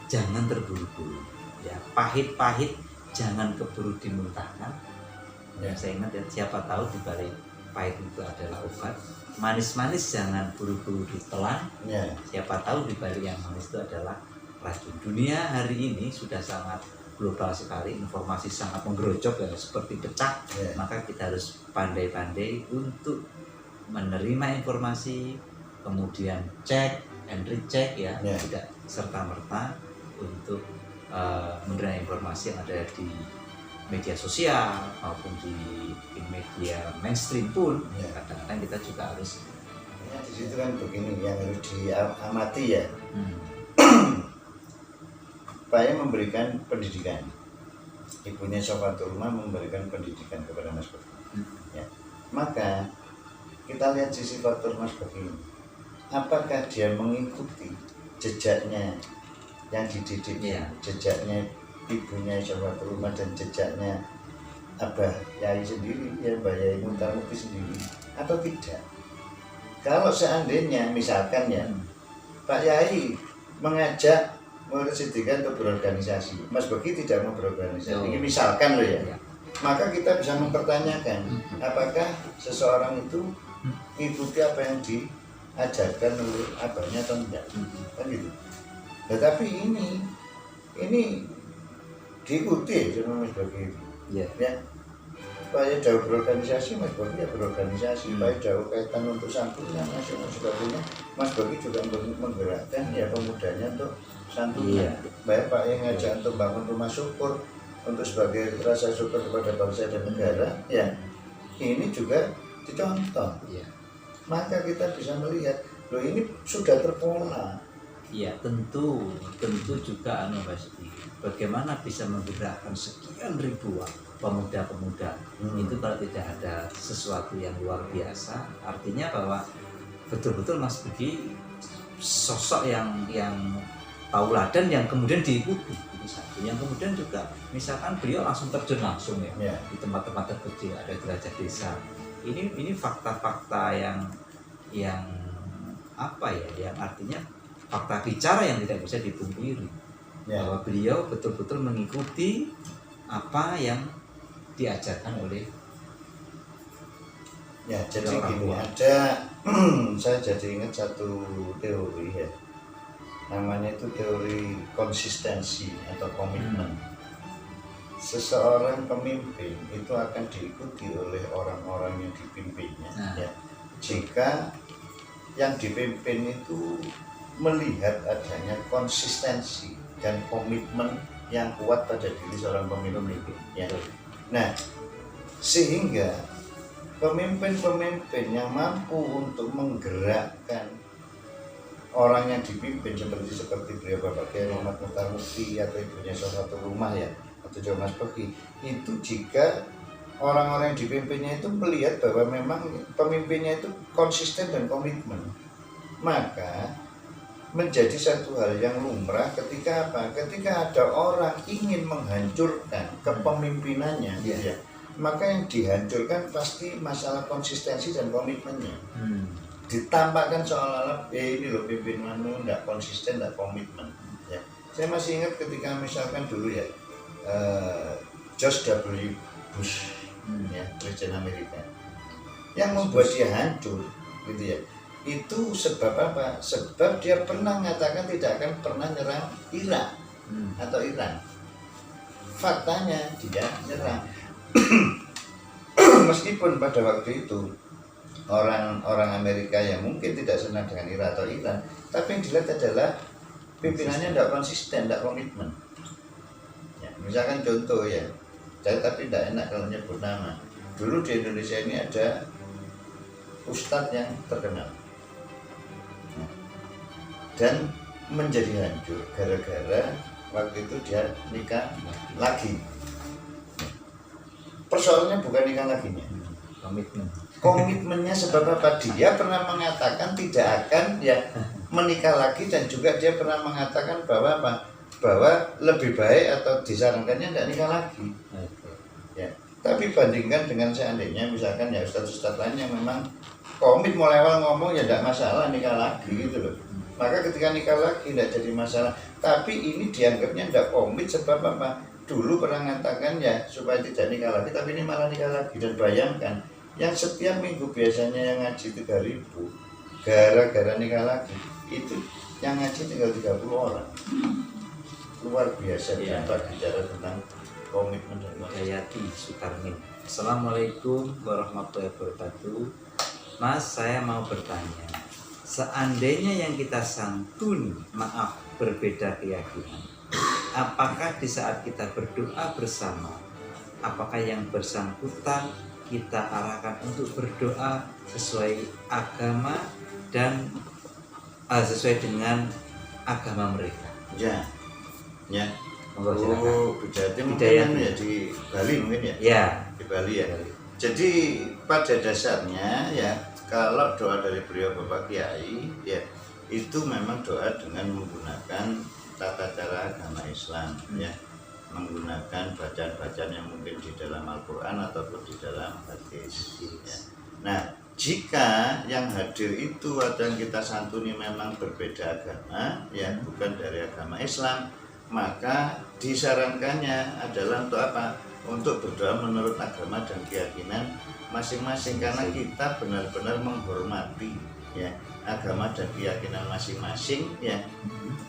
jangan terburu-buru. Ya, pahit-pahit jangan keburu dimuntahkan. Ya, saya ingat ya, siapa tahu di balik pahit itu adalah obat. Manis-manis jangan buru-buru ditelan. Ya. Siapa tahu di balik yang manis itu adalah racun. Dunia hari ini sudah sangat global sekali, informasi sangat menggerojok ya, seperti pecah. Ya. Maka kita harus pandai-pandai untuk menerima informasi, kemudian cek and recheck ya, tidak serta-merta untuk menerima informasi yang ada di media sosial maupun di media mainstream pun. Kadang-kadang kita juga harus di situ kan begini yang harus diamati ya. Saya memberikan pendidikan, ibunya Sofatul Rumah memberikan pendidikan kepada Mas Bogi. Ya. Maka kita lihat sisi faktor Mas Bogi, apakah dia mengikuti jejaknya yang dididiknya, jejaknya ibunya Sofatul Rumah dan jejaknya Abah Yai sendiri, ya Mbak Yai Muntar-Muki sendiri, atau tidak? Kalau seandainya misalkan ya Pak Yai mengajak murid Siddiqah untuk berorganisasi, Mas Bogi tidak mau berorganisasi, ini misalkan loh ya, maka kita bisa mempertanyakan apakah seseorang itu mengikuti apa yang diajarkan oleh abahnya atau tidak, kan gitu. Tetapi ini diikuti sama Mas Bogi itu, ya. Supaya jauh berorganisasi, Mas Bogi ya berorganisasi. Supaya jauh kaitan untuk santunan nasional sebagainya, Mas Bogi juga menggerakkan ya pemudanya untuk santunan. Baik Pak yang ngajak untuk bangun rumah syukur untuk sebagai rasa syukur kepada bangsa dan negara, ya ini juga dicontoh. Maka kita bisa melihat, loh ini sudah terpola. Iya, tentu juga Mas, bagaimana bisa menggerakkan sekian ribuan pemuda-pemuda itu kalau tidak ada sesuatu yang luar biasa. Artinya bahwa betul-betul Mas Bogi sosok yang tauladan yang kemudian diikuti. Itu satu. Yang kemudian juga misalkan beliau langsung terjun langsung ya di tempat-tempat terkecil, ada derajat desa. Ini fakta-fakta yang apa ya, yang artinya fakta bicara yang tidak bisa dipungkiri, bahwa beliau betul-betul mengikuti apa yang diajarkan oleh jadi gini, ada saya jadi ingat satu teori ya, namanya itu teori konsistensi atau komitmen. Seseorang pemimpin itu akan diikuti oleh orang-orang yang dipimpinnya ya, jika yang dipimpin itu melihat adanya konsistensi dan komitmen yang kuat pada diri seorang pemimpin ya. Nah, sehingga pemimpin-pemimpin yang mampu untuk menggerakkan orang yang dipimpin seperti beliau Bapak Kiai Muhammad Muntar-Muki atau ibunya Sofatul Rumah ya, atau juga Mas Bogi, itu jika orang-orang yang dipimpinnya itu melihat bahwa memang pemimpinnya itu konsisten dan komitmen, maka menjadi satu hal yang lumrah ketika apa? Ketika ada orang ingin menghancurkan kepemimpinannya, ya, maka yang dihancurkan pasti masalah konsistensi dan komitmennya. Ditampakkan seolah-olah ini loh pimpinanmu tidak konsisten, tidak komitmen. Ya. Saya masih ingat ketika misalkan dulu ya George W. Bush, ya, Presiden Amerika, yang membuat dia hancur, gitu ya. Itu sebab apa? Sebab dia pernah mengatakan tidak akan pernah nyerang Irak atau Iran. Faktanya dia nyerang. Meskipun pada waktu itu orang-orang Amerika yang mungkin tidak senang dengan Irak atau Iran, tapi yang dilihat adalah pimpinannya tidak konsisten, tidak komitmen. Ya, misalkan contoh ya, saya tapi tidak enak kalau nyebut nama. Dulu di Indonesia ini ada ustadz yang terkenal dan menjadi hancur gara-gara waktu itu dia nikah lagi. Persoalannya bukan nikah laginya, komitmennya. Sebab apa? Dia pernah mengatakan tidak akan ya menikah lagi, dan juga dia pernah mengatakan bahwa apa? Bahwa lebih baik atau disarankannya tidak nikah lagi. Ya, tapi bandingkan dengan seandainya misalkan ya ustadz-ustadz lain yang memang komit mulai awal ngomong ya tidak masalah nikah lagi gitu loh. Maka ketika nikah lagi tidak jadi masalah. Tapi ini dianggapnya tidak komit sebab apa? Dulu pernah mengatakan ya supaya tidak nikah lagi, tapi ini malah nikah lagi. Dan bayangkan yang setiap minggu biasanya yang ngaji 3.000, gara-gara nikah lagi itu yang ngaji tinggal 30 orang. Luar biasa Ya. tanpa bicara tentang komitmen dan Hidayati Sukarmin. Assalamualaikum warahmatullahi wabarakatuh. Mas, saya mau bertanya. Seandainya yang kita santuni, maaf, berbeda keyakinan, apakah di saat kita berdoa bersama, apakah yang bersangkutan kita arahkan untuk berdoa sesuai agama dan sesuai dengan agama mereka? Ya, ya. Monggo silakan. Oh, Bujati mungkin Hidayat. ya di Bali mungkin ya. Ya. Di Bali ya. Jadi pada dasarnya ya kalau doa dari beliau Bapak Kiai ya itu memang doa dengan menggunakan tata cara agama Islam ya, menggunakan bacaan-bacaan yang mungkin di dalam Al-Quran ataupun di dalam hadis ya. Nah, jika yang hadir itu atau yang kita santuni memang berbeda agama ya, bukan dari agama Islam, maka disarankannya adalah untuk apa? Untuk berdoa menurut agama dan keyakinan masing-masing, karena kita benar-benar menghormati ya agama dan keyakinan masing-masing ya.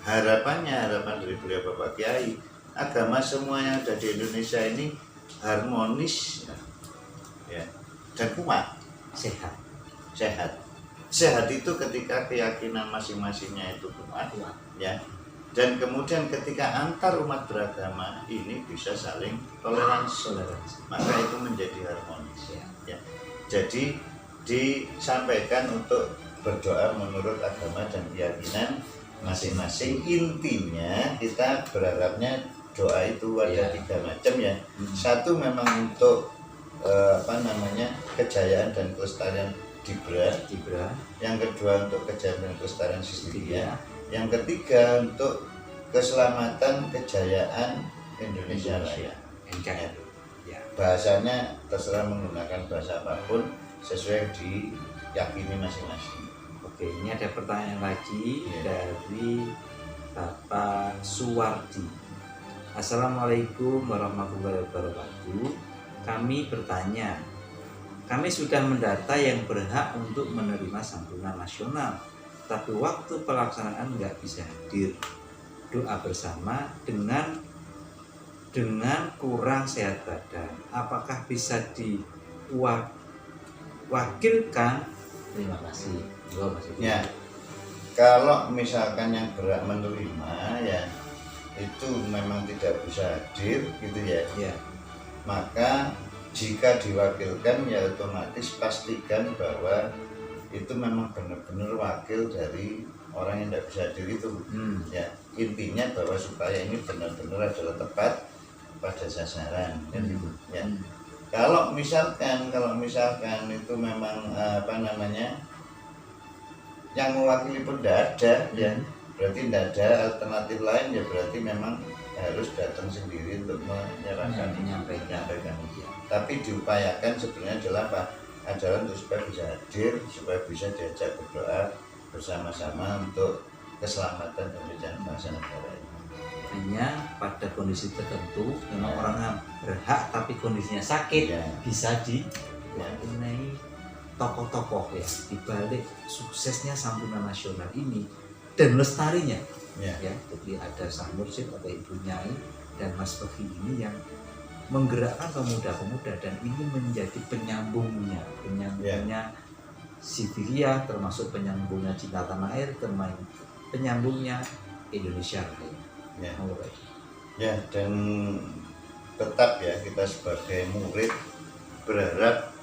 Harapan dari beliau Bapak Kiai, agama semua yang ada di Indonesia ini harmonis ya, dan kuat, sehat itu ketika keyakinan masing-masingnya itu kuat ya. Dan kemudian ketika antar umat beragama ini bisa saling toleransi, maka itu menjadi harmonis ya. Jadi disampaikan untuk berdoa menurut agama dan keyakinan masing-masing. Intinya kita berharapnya doa itu ada 3 macam ya. Satu memang untuk kejayaan dan kelestarian Dibra. Yang kedua untuk kejayaan dan kelestarian Sidiria. Yang ketiga untuk keselamatan kejayaan Indonesia Raya. Ya. Bahasanya terserah menggunakan bahasa apapun sesuai diyakini masing-masing. Oke, ini ada pertanyaan lagi dari Bapak Suwardi. Assalamualaikum warahmatullahi wabarakatuh. Kami bertanya, kami sudah mendata yang berhak untuk menerima santunan nasional, tapi waktu pelaksanaan nggak bisa hadir. Doa bersama dengan kurang sehat badan, apakah bisa diwakilkan? Terima kasih. Ya, kalau misalkan yang berhak menerima ya itu memang tidak bisa hadir gitu ya. Maka jika diwakilkan ya otomatis pastikan bahwa itu memang benar-benar wakil dari orang yang tidak bisa hadir itu. Ya, intinya bahwa supaya ini benar-benar adalah tepat pada sasaran ya. Kalau misalkan itu memang yang mewakili pun tidak ada ya, berarti tidak ada alternatif lain ya, berarti memang harus datang sendiri untuk menyampaikan. Tapi diupayakan sebenarnya adalah apa? Adalah untuk supaya bisa hadir, supaya bisa diajak berdoa bersama-sama untuk keselamatan dan kejayaan bangsa negara ini. Hanya pada kondisi tertentu memang orang berhak tapi kondisinya sakit bisa diwarnai tokoh-tokoh ya dibalik suksesnya santunan nasional ini dan lestarinya ya. Jadi ada Sang Mursyid atau Ibu Nyai dan Mas Bagi ini yang menggerakkan pemuda-pemuda dan ini menjadi penyambungnya Sidiria, termasuk penyambungnya Cinta Tanah Air, penyambungnya Indonesia Raya. Ya, dan tetap ya kita sebagai murid berharap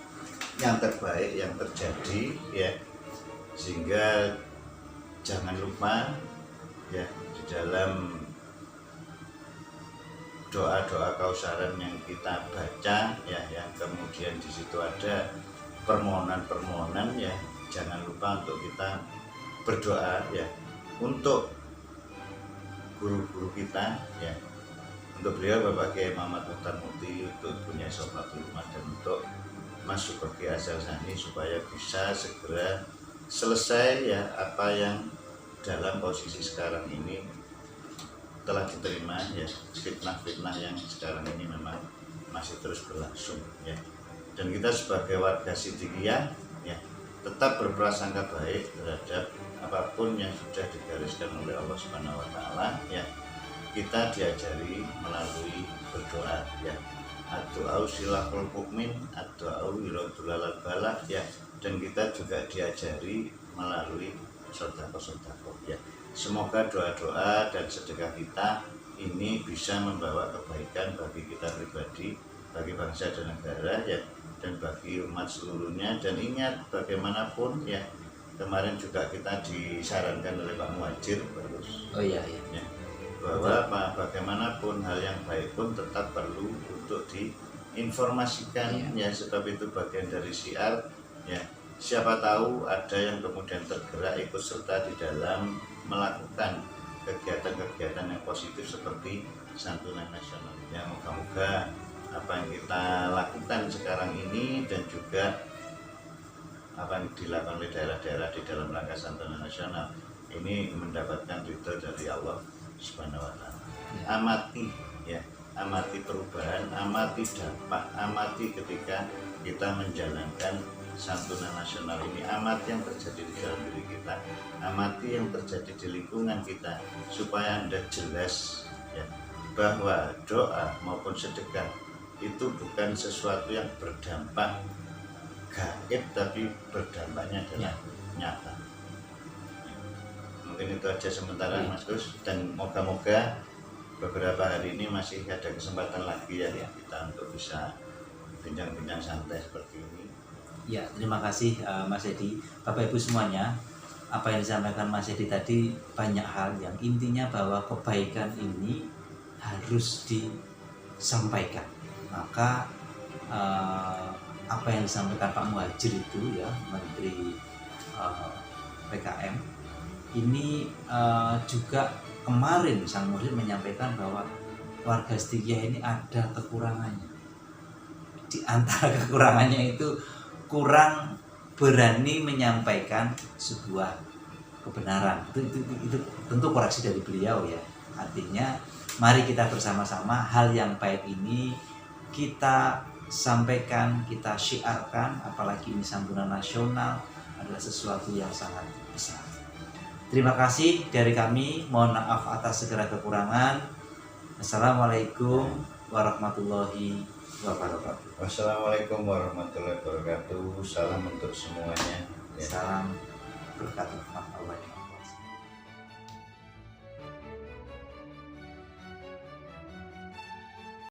yang terbaik yang terjadi ya, sehingga jangan lupa ya di dalam doa-doa kausaran yang kita baca ya, yang kemudian di situ ada permohonan-permohonan ya, jangan lupa untuk kita berdoa ya untuk guru-guru kita ya, untuk beliau Bapak Kiai Muhammad Muhtar Mukti, untuk punya Sofatul Ummah, dan untuk Mas Subagi Azal Sani supaya bisa segera selesai ya apa yang dalam posisi sekarang ini telah diterima ya, fitnah-fitnah yang sekarang ini memang masih terus berlangsung ya. Dan kita sebagai warga Siddiqiyah ya tetap berprasangka baik terhadap apapun yang sudah digariskan oleh Allah Subhanahu wa taala ya. Kita diajari melalui berdoa ya. Ad-du'a silahul mukmin, ad-du'a wiradul balak ya. Dan kita juga diajari melalui sedekah-sedekah ya. Semoga doa-doa dan sedekah kita ini bisa membawa kebaikan bagi kita pribadi, bagi bangsa dan negara ya, dan bagi umat seluruhnya. Dan ingat bagaimanapun ya, kemarin juga kita disarankan oleh Pak Muhajir iya ya, bahwa bagaimanapun hal yang baik pun tetap perlu untuk diinformasikan ya, sebab itu bagian dari syiar ya. Siapa tahu ada yang kemudian tergerak ikut serta di dalam melakukan kegiatan-kegiatan yang positif seperti santunan nasional ya. Moga-moga apa yang kita lakukan sekarang ini dan juga apa yang dilakukan oleh daerah-daerah di dalam rangka santunan nasional ini mendapatkan ridho dari Allah Subhanahu wa taala. Amati ya, amati perubahan, amati dampak, amati ketika kita menjalankan santunan nasional ini, amati yang terjadi di dalam diri kita, amati yang terjadi di lingkungan kita, supaya Anda jelas ya, bahwa doa maupun sedekah itu bukan sesuatu yang berdampak gaib, tapi berdampaknya adalah nyata. Mungkin itu aja sementara Mas Gus, dan moga-moga beberapa hari ini masih ada kesempatan lagi ya kita untuk bisa bincang-bincang santai seperti ini. Ya, terima kasih Mas Edi. Bapak Ibu semuanya, apa yang disampaikan Mas Edi tadi banyak hal yang intinya bahwa kebaikan ini harus disampaikan. Maka apa yang disampaikan Pak Muhajir itu ya, Menteri PKM ini juga kemarin Sang Muhajir menyampaikan bahwa warga Siddiqiyah ini ada kekurangannya. Di antara kekurangannya itu kurang berani menyampaikan sebuah kebenaran. Itu tentu koreksi dari beliau ya. Artinya mari kita bersama-sama hal yang baik ini kita sampaikan, kita syiarkan, apalagi ini santunan nasional adalah sesuatu yang sangat besar. Terima kasih dari kami, mohon maaf atas segala kekurangan. Assalamualaikum warahmatullahi wabarakatuh. Wassalamualaikum warahmatullahi wabarakatuh. Salam untuk semuanya. Salam berkat rahmat Allah.